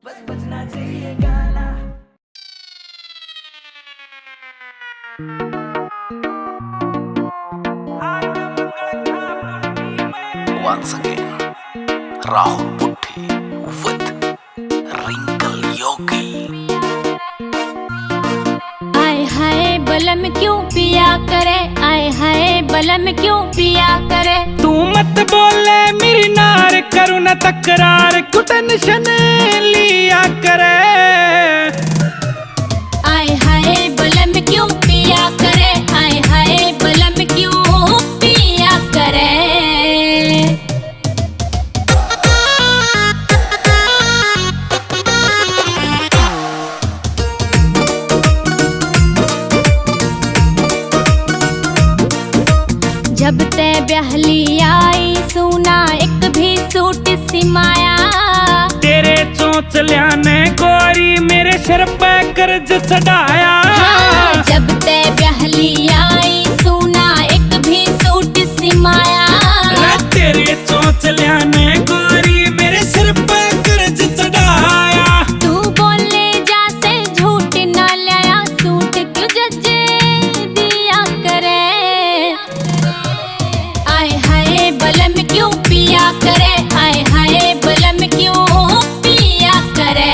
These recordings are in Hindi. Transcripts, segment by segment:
बस बजना चाहिए गाना। Once again, Rahul Putti with Wrinkle Yogi. आए हाय बलम क्यों पिया करे, आए हाय बलम क्यों पिया करे। तू मत बोले मेरी नार, करू न तकरार, क्यों टेंशन लिया करे। आए हाय बलम क्यों पिया करे, आए हाय बलम क्यों पिया करे। जब ते ब्याहली आई सुना एक भी सूट सिमाया। तेरे चोंचलिया ने गोरी मेरे सिर पे कर्ज चढ़ाया। हाँ, जब ते ब्याहली आई सुना एक भी सूट सिमाया। तेरे चोंचलिया ने गोरी मेरे सिर पे कर्ज चढ़ाया। तू बोले जैसे झूठ ना लाया, सूट क्यों जजे दिया करे। आए हाय बलम क्यों पिया करे, आए हाय बलम क्यों पिया करे।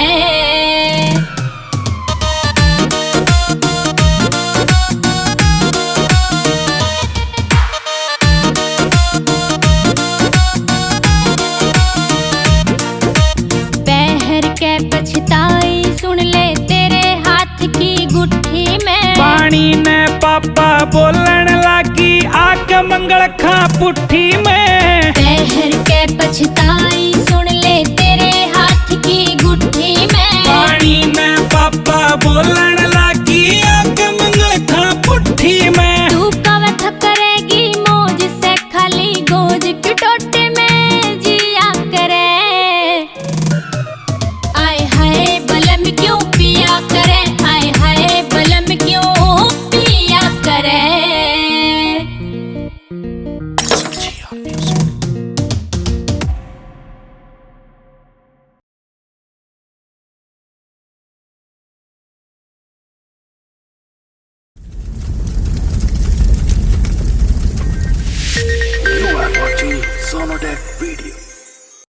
पहर के पछताई सुन ले तेरे हाथ की गुट्ठी में। पानी ने पापा बोलन लागी आके मंगल खा पुट्ठी में। पहर के पछताई